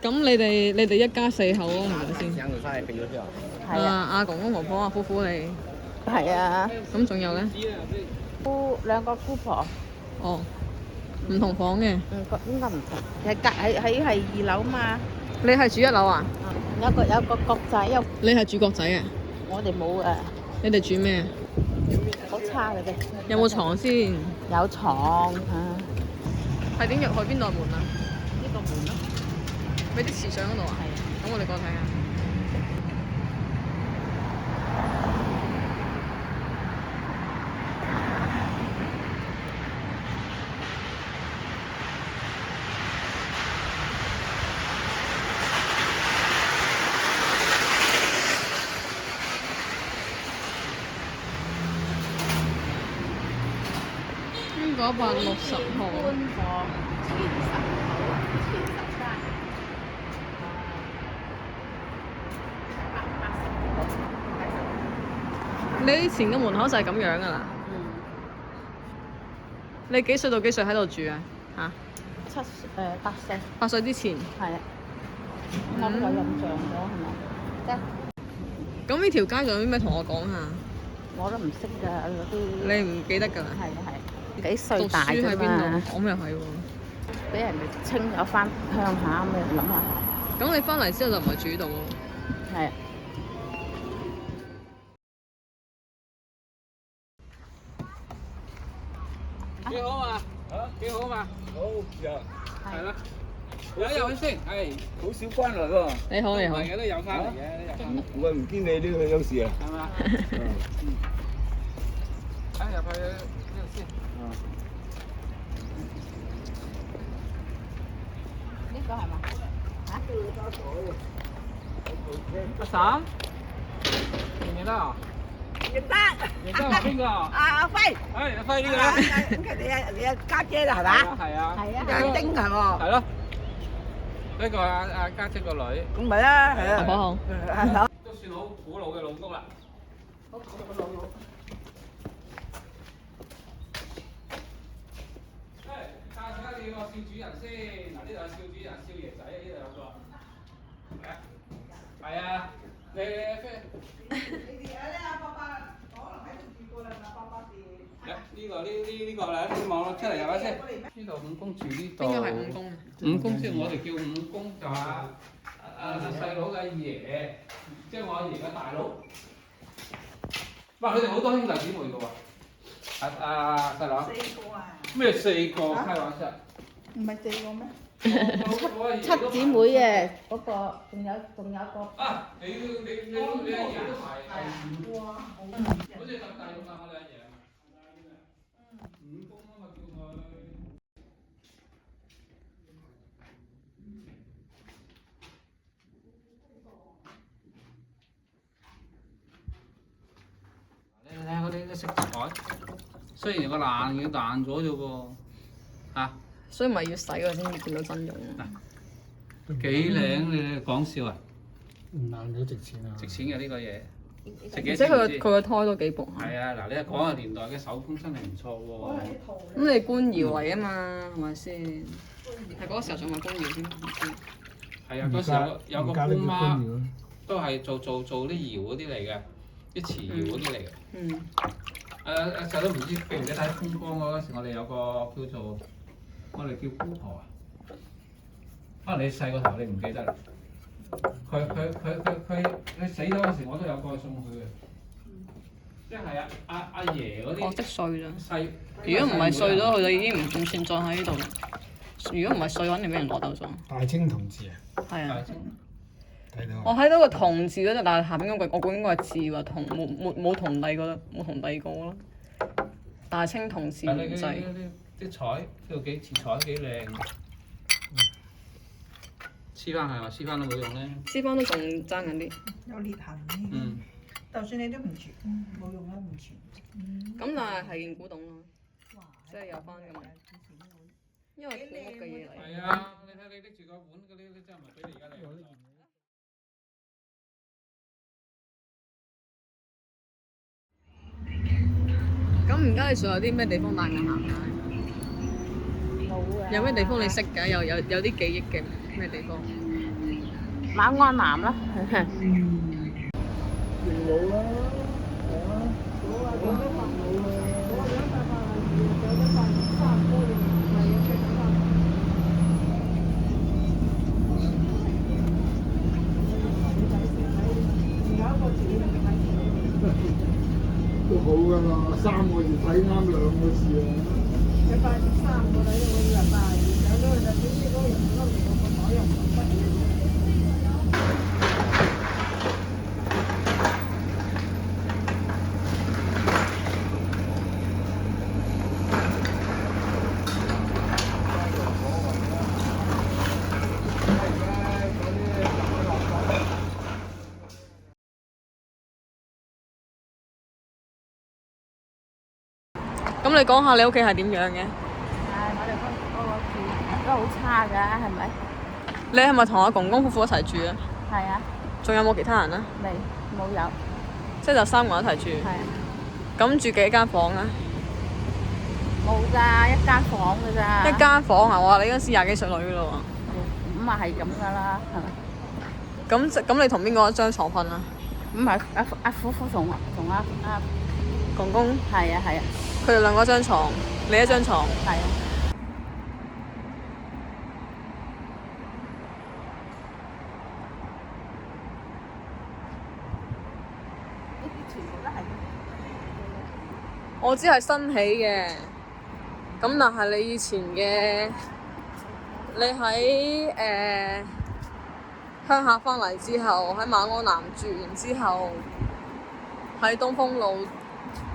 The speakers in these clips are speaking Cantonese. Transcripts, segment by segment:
咁你哋一家四口啊，係咪先？兩個晒俾咗票。係啊，阿公公婆婆啊，夫婦你。係啊，咁仲有咧？兩個姑婆。哦，唔同房嘅。應該唔同，係2樓嘛。你係住1樓啊？有個角仔，你係住角仔啊？我哋冇誒。你哋住咩啊？好差嘅啫。有冇床先？有床啊。係點入去邊度門啊？呢個門咯。俾啲瓷相嗰度啊？係。咁我哋過去睇下。160號。搬過前10號，前10間。你以前嘅門口就係咁樣噶啦。你幾歲到幾歲喺度住啊？嚇8歲。 8歲之前。係啊。我都有印象咗係咪？咁呢條街仲有啲咩同我講下？我都唔識㗎嗰啲。你唔記得㗎啦？係啊係。幾歲大讀書喺啫邊度？嘛？咁又係喎。俾人哋清咗翻鄉下咁，你諗下。咁你翻嚟之後就唔係住呢度咯？係啊。幾好嘛？幾好嘛？好呀，係啦。有先，係好少關來喎。你好，你好。係嘅，都有翻嚟嘅，都有翻嚟。我唔見你呢個有事啊？係嘛？入去呢度先。呢個係嘛？阿嬸，認唔認得啊？認得。認得係邊個？阿輝。阿輝呢個咧？你家姐啦係嘛？係啊。係啊。阿丁係喎。係咯。呢個阿家姐個女。咁咪啦，係啊。婆婆好。都算好古老嘅老屋啦。好古老嘅老屋。介紹下你個少主人先。嗱，呢度有少主人、少爺仔，呢度有個。係啊。係啊。你阿伯伯可能喺度住過啦，阿伯伯哋。呢個啦，你望出嚟入下先。呢度五公住呢度。邊個係五公啊？五公即係我哋叫五公，就係細佬嘅阿爺，即係我阿爺嘅大佬。哇！佢哋好多兄弟姊妹㗎喎。細佬。4個啊？咩4個？開玩笑。唔係4個咩7姊妹嘅嗰個，仲有個。啊！你阿爺都係。哇！好似特大咁啊！我哋阿爺。五公啊嘛叫佢。你睇嗰啲色彩，雖然個爛已經爛咗啫喎，嚇。所以咪要洗佢先至見到真容。幾靚你講笑啊？唔爛咗值錢啊！值錢嘅呢個嘢，值而幾且佢錢個胎都幾薄。係啊，嗱，你講個年代嘅手工真係唔錯喎。咁你官窯嚟啊嘛，係咪先？係嗰個時候仲係官窯添，唔知。係啊，嗰時有個姑媽都係做啲窯嗰啲嚟嘅，啲瓷窯嗰啲嚟嘅。嗯。細佬唔知記唔記得喺風光嗰時，我哋有個叫做我哋叫姑婆啊。可能你細個頭你唔記得啦。佢死咗嗰時，我都有過去送佢嘅。即係阿爺嗰啲。我識碎啦。細。如果唔係碎咗，佢就已經唔存在喺呢度啦。如果唔係碎，肯定俾人攞走咗。大清同治啊！係啊。睇到。我睇到個銅字嗰度，但係下邊嗰個我估應該係字喎，銅冇銅第二個，冇銅第二個咯。大清銅字唔制。啲彩呢度幾瓷彩幾靚。黐翻係嘛？黐翻都冇用咧。黐翻都仲爭緊啲。有裂痕。嗯。就算你都唔傳，冇用啦，唔傳。咁但係係件古董咯，即係有翻咁。因為古屋嘅嘢嚟。係啊，你睇你拎住個碗嗰啲真係唔係俾你而家嚟。咁而家你仲有啲咩地方帶我行下？冇啊！有咩地方你識㗎？有啲記憶嘅咩地方？馬鞍南啦。都好㗎嘛，3個月睇啱2個字啊！禮拜3個禮我禮拜2有嗰個就表示嗰個人嗰個袋又唔得。咁你講下你屋企係點樣嘅？我哋嗰個住都好差㗎，係咪？你係咪同阿公公夫婦一齊住啊？係啊，仲有冇其他人啊？未冇有。即係就3個人一齊住。係啊。咁住幾間房啊？冇㗎，一間房㗎咋。一間房啊！哇！你嗰陣時20幾歲女㗎咯喎。咁啊係咁㗎啦，係咪？咁你同邊個一張床瞓啊？咁啊阿夫婦同阿公公。係啊係啊。佢哋2個一張床，你一張床。係啊。呢啲全部都係。我知係新起嘅，咁但係你以前嘅，你喺鄉下翻嚟之後，喺馬鞍南住完之後，喺東風路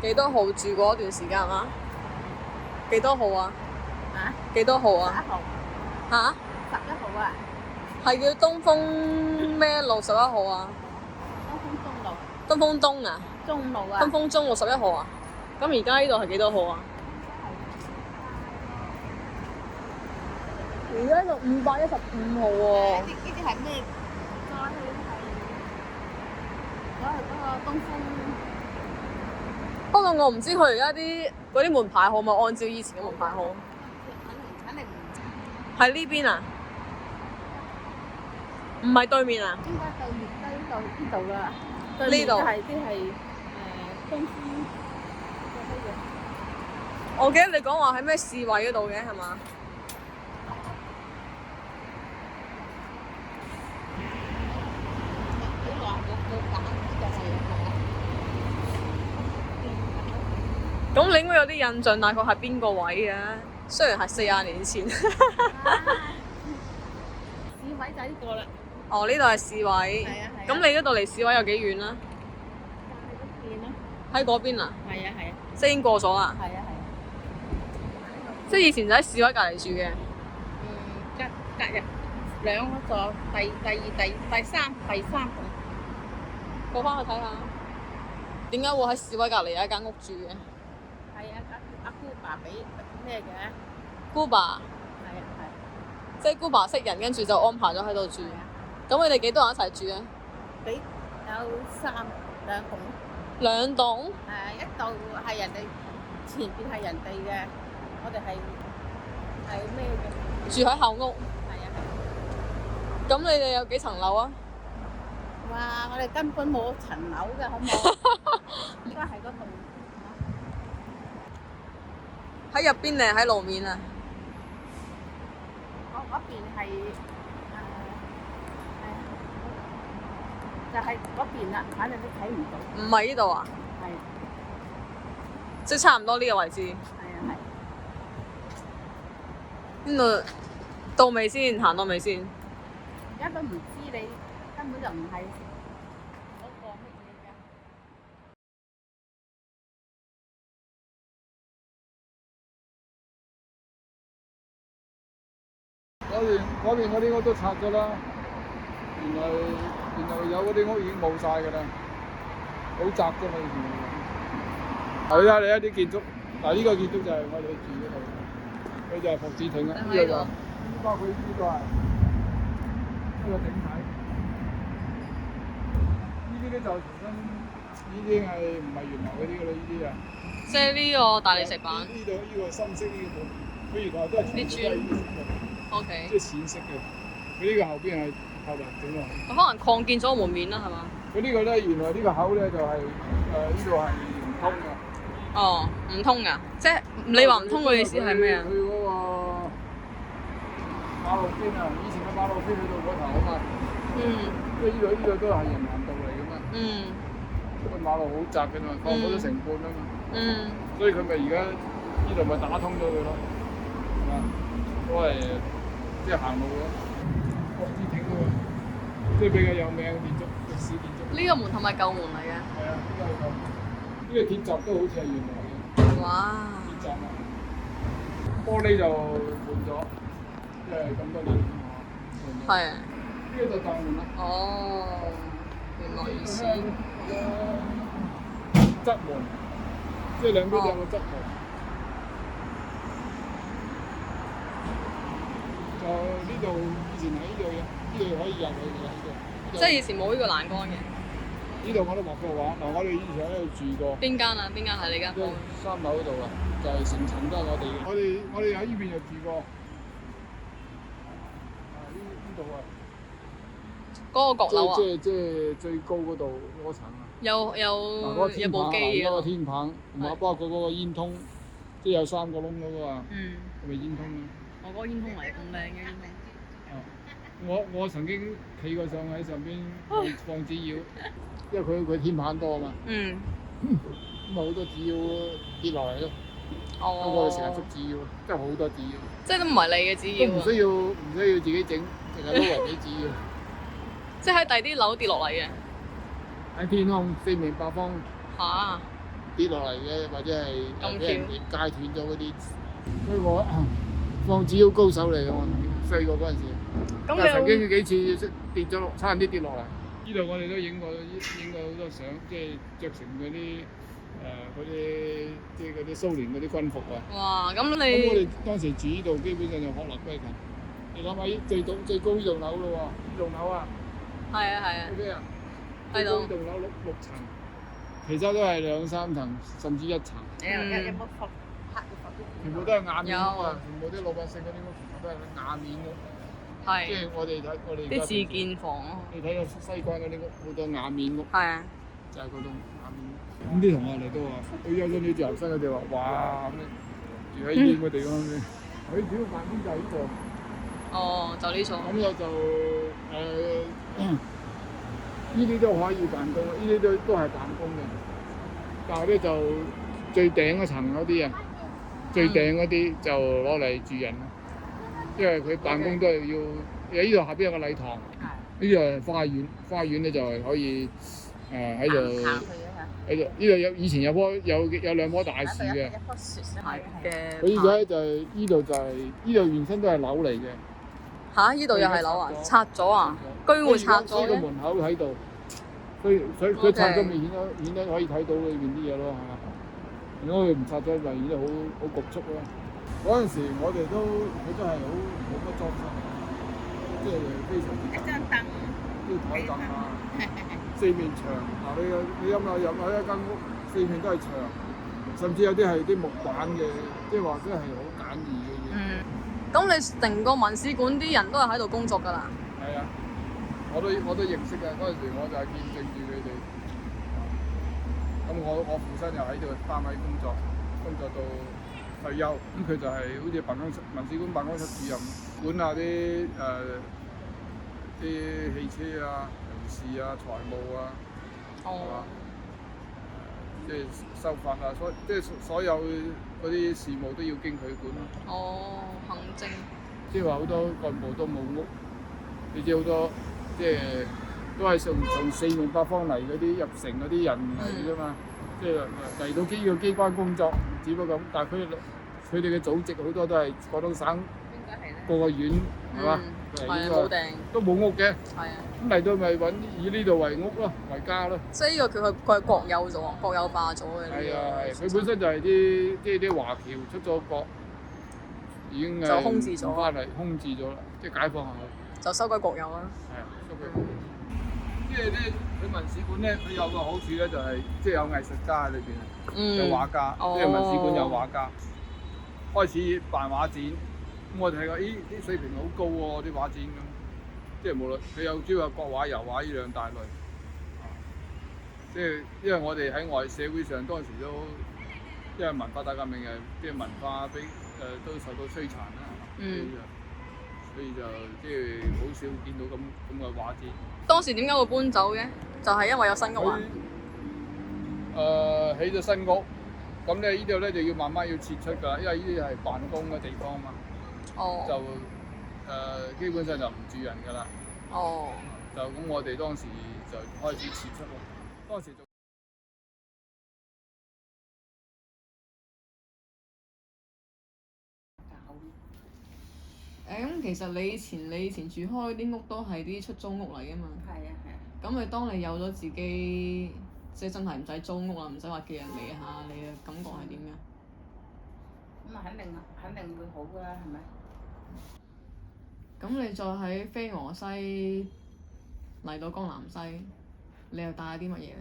幾多號住過一段時間啊？幾多號啊？啊？幾多號啊？ 11號。嚇11號啊！係叫東風咩路11號啊？東風中路。東風東啊？中路啊！東風中路11號啊？咁而家呢度係幾多號啊？而家就515號喎。呢啲係咩？嗰係嗰個東風。不過我唔知佢而家啲嗰啲門牌號咪按照以前嘅門牌號。肯定唔喺呢邊啊？唔係對面啊？應該對面呢度啦。呢度係啲係東風我記得你講話喺咩市委嗰度嘅係嘛？咁你應該有啲印象，大概係邊個位嘅？雖然係40年前。市委就係呢個啦。哦，呢度係市委。係啊係啊。咁你嗰度離市委有幾遠啊？喺嗰邊啊？係啊係啊。即係已經過咗啦。係啊係啊。即係以前就喺市委隔離住嘅。隔日兩個座，第二、第三棟。過翻去睇下。點解會喺市委隔離有一間屋住嘅？係啊，阿姑爸俾咩嘅？姑爸。係啊係。即係姑爸識人，跟住就安排咗喺度住。咁你哋幾多人一齊住啊？俾有兩棟。2棟？一棟係人哋前邊係人哋嘅，我哋係咩嘅？住喺後屋。係啊。咁你哋有幾層樓啊？哇！我哋根本冇層樓嘅，好唔好？應該係嗰棟。喺入邊定係喺路面啊？我嗰邊係就係嗰邊啦，反正都睇唔到。唔係呢度啊？係。即係差唔多呢個位置。係啊係。邊度到未先？行到未先？而家都唔知你根本就唔係嗰個乜嘢㗎。嗰邊嗰啲屋都拆咗啦，原來有嗰啲屋已經冇晒㗎啦，好窄啫嘛以前。係啊，你一啲建築，嗱呢個建築就係我哋住嗰度，佢就係服子亭啊，呢個就包括呢個係呢個頂體，呢啲咧就重新已經係唔係原來嗰啲㗎啦，呢啲啊。即係呢個大理石板。呢度呢個深色呢個部分，佢原來都係全部都係呢個色嘅。O K。即係淺色嘅，佢呢個後邊係後來整落去。可能擴建咗個門面啦，係嘛？佢呢個咧，原來呢個口咧就係呢度係唔通嘅。哦，唔通㗎，即係你話唔通嘅意思係咩啊？佢嗰個馬路邊啊，以前嘅馬路邊去到嗰頭啊嘛。嗯。即係呢度都係人行道嚟㗎嘛。嗯。個馬路好窄嘅嘛，放咗成半啊嘛。嗯。所以佢咪而家呢度咪打通咗佢咯，係嘛？都係即係行路咯。國之挺嗰個，即係比較有名嘅建築，歷史建築。呢個門係咪舊門嚟嘅？係啊，呢個係舊。呢個鐵閘都好似係原來嘅。哇！鐵閘啊！玻璃就換咗，即係咁多年啊。係。呢個就大門啦。哦，原來如此。側門，即係兩邊都有個側門。就呢度以前喺呢度嘅，呢度可以入去嘅呢度。即係以前冇呢個欄杆嘅。呢度我都畫過畫，嗱我哋以前喺度住過。邊間啊？邊間係你間房？3樓嗰度啊，就係成層都係我哋嘅。我哋喺呢邊又住過。呢度啊。嗰個閣樓啊？即係最高嗰度嗰層啊。有部機嘅。嗰個天棚，同埋包括嗰個煙通，即係有3個窿嗰個啊。嗯。係咪煙通啊？我嗰個煙通嚟咁靚嘅煙通。我曾經企過上喺上邊放紙鷂，因為佢天棚多啊嘛。嗯。咁咪好多紙鷂跌落嚟咯。哦。咁我哋成日捉紙鷂，真係好多紙鷂。即係都唔係你嘅紙鷂。都唔需要自己整，淨係撈嚟俾紙鷂。即係喺第啲樓跌落嚟嘅。喺天空四面八方。嚇！跌落嚟嘅，或者係俾人截斷咗嗰啲。所以我放紙鷂高手嚟嘅，我細個嗰陣時。咁曾經幾次跌咗落，差啲跌落嚟。呢度我哋都影過好多相，即係着成嗰啲即係嗰啲蘇聯嗰啲軍服啊。哇！咁我哋當時住呢度，基本上就鶴立雞群。你諗下，最高呢棟樓咯喎，呢棟樓啊。係啊係啊。咩啊？最高呢棟樓6層，其他都係2、3層，甚至1層。有冇伏黑嘅伏？全部都係瓦面屋啊！全部啲老百姓嗰啲屋全部都係瓦面屋。係。即係我哋啲自建房咯。你睇下西關嗰啲屋，好多瓦面屋。係啊。就係嗰種瓦面屋。咁啲同學嚟都話，佢有咗你自由身，佢哋話：哇！咁住喺呢啲咁嘅地方嘅，佢主要辦公就係呢度。哦，就呢座。咁我就呢啲都可以辦公，呢啲都係辦公嘅。但係咧就最頂嗰層嗰啲啊，最頂嗰啲就攞嚟住人啦。因為佢辦公都係要，呢度下邊有個禮堂，呢度係花園，花園咧就係可以喺度，呢度以前有2棵大樹嘅。佢而家就係呢度原身都係樓嚟嘅。嚇！呢度又係樓啊？拆咗啊？居會拆咗嘅。個門口喺度，所以佢拆咗咪顯得可以睇到裏邊啲嘢咯，係嘛？如果佢唔拆咗，咪顯得好局促咯。嗰陣時佢都係好冇乜裝修，即係非常之簡單。啲台凳啊，4面牆嗱，你入去一間屋，4面都係牆，甚至有啲係啲木板嘅，即係話真係好簡易嘅嘢。咁你成個文史館啲人都係喺度工作㗎啦？係啊，我都認識嘅。嗰陣時我就係見證住佢哋。咁我父親又喺度單位工作到退休。咁佢就係好似文史館辦公室主任，管下啲汽車啊、人事啊、財務啊，係嘛？即係收發啊，所有嗰啲事務都要經佢管咯。哦，行政。即係話好多幹部都冇屋，你知好多即係都係從4面八方嚟嗰啲入城嗰啲人嚟㗎嘛，即係嚟到呢個機關工作，只不過咁，但係佢哋嘅祖籍好多都係廣東省各個縣係嘛？係啊，冇定。都冇屋嘅。係啊。咁嚟到咪以呢度為屋咯，為家咯。即係呢個佢係國有咗，國有化咗嘅。係啊係，佢本身就係啲華僑出咗國，已經就空置咗翻嚟，空置咗啦，即係解放後就收歸國有啦。係啊，收歸國有。即係咧，佢文史館咧，佢有個好處咧，就係即係有藝術家喺裏邊，有畫家，即係文史館有畫家，開始辦畫展。咁我哋睇過，咦啲水平好高喎，啲畫展咁，即係無論佢有主要係國畫、油畫呢兩大類。即係因為我哋喺外社會上當時都因為文化大革命即係文化都受到摧殘啦，所以就即係好少見到咁嘅畫展。當時點解會搬走嘅？就係因為有新屋啊。起咗新屋，咁咧呢度咧就要慢慢要撤出㗎，因為呢啲係辦公嘅地方嘛。哦。就基本上就唔住人㗎啦。哦。就咁，我哋當時就開始撤出咯。當時仲咁其實你以前住開啲屋都係啲出租屋嚟㗎嘛。係啊係啊。咁你當你有咗自己，即係真係唔使租屋啦，唔使話叫人嚟下，你嘅感覺係點樣？咁啊肯定會好㗎啦，係咪？咁你再喺飛鵝西嚟到江南西，你又帶啲乜嘢咧？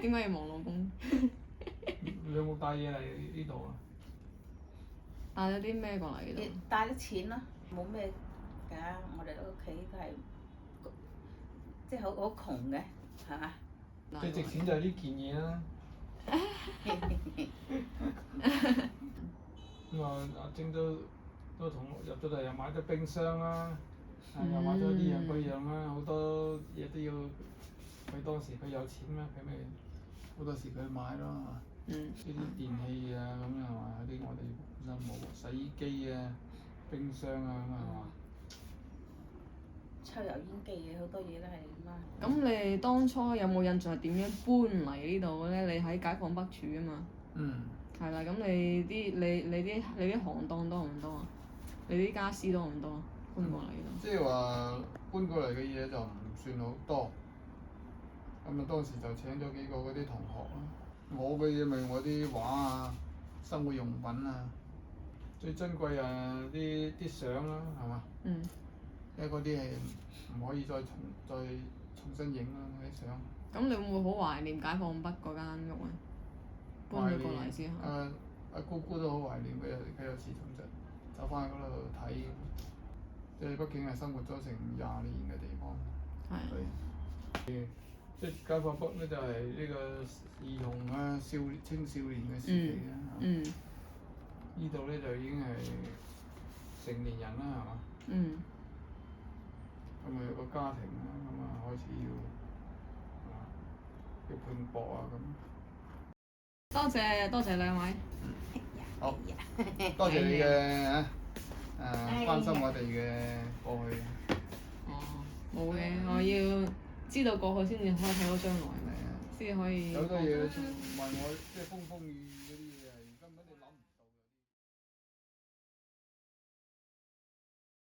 點解要望老公？你有冇帶嘢嚟呢度啊？帶咗啲咩過嚟呢度？帶啲錢咯，冇咩㗎。我哋屋企都係即係好窮嘅，係嘛？最值錢就係呢件嘢啦。咁啊，阿晶都同我入咗嚟，又買咗冰箱啦，又買咗呢樣嗰樣啦，好多嘢都要。佢當時佢有錢啦，佢咪好多時佢買咯。呢啲電器啊咁啊嘛，有啲我哋本身冇，洗衣機啊、冰箱啊咁啊嘛。抽油煙機嘅好多嘢都係咁啊。咁你當初有冇印象係點樣搬嚟呢度咧？你喺解放北住啊嘛。係啦，咁你啲行當多唔多啊？你啲家私多唔多？搬過嚟呢度。即係話搬過嚟嘅嘢就唔算好多。咁啊，當時就請咗幾個嗰啲同學啦。我嘅嘢咪我啲畫啊、生活用品啊，最珍貴啊啲相啦，係嘛？因為嗰啲係唔可以再重新影啦嗰啲相。咁你會唔會好懷念解放北嗰間屋啊？搬咗過嚟之後。阿姑姑都好懷念，佢有時走翻去嗰度睇，即係畢竟係生活咗成20年嘅地方。係。即係解放北咧，就係呢個兒童啊、青少年嘅時期啦。呢度咧就已經係成年人啦，係嘛？咁啊有個家庭啦，咁啊開始要拼搏啊咁。多謝兩位。好，多謝你嘅關心我哋嘅過去。冇嘅，我要知道過去先至可以睇到將來，先可以。有好多嘢問我，即係風風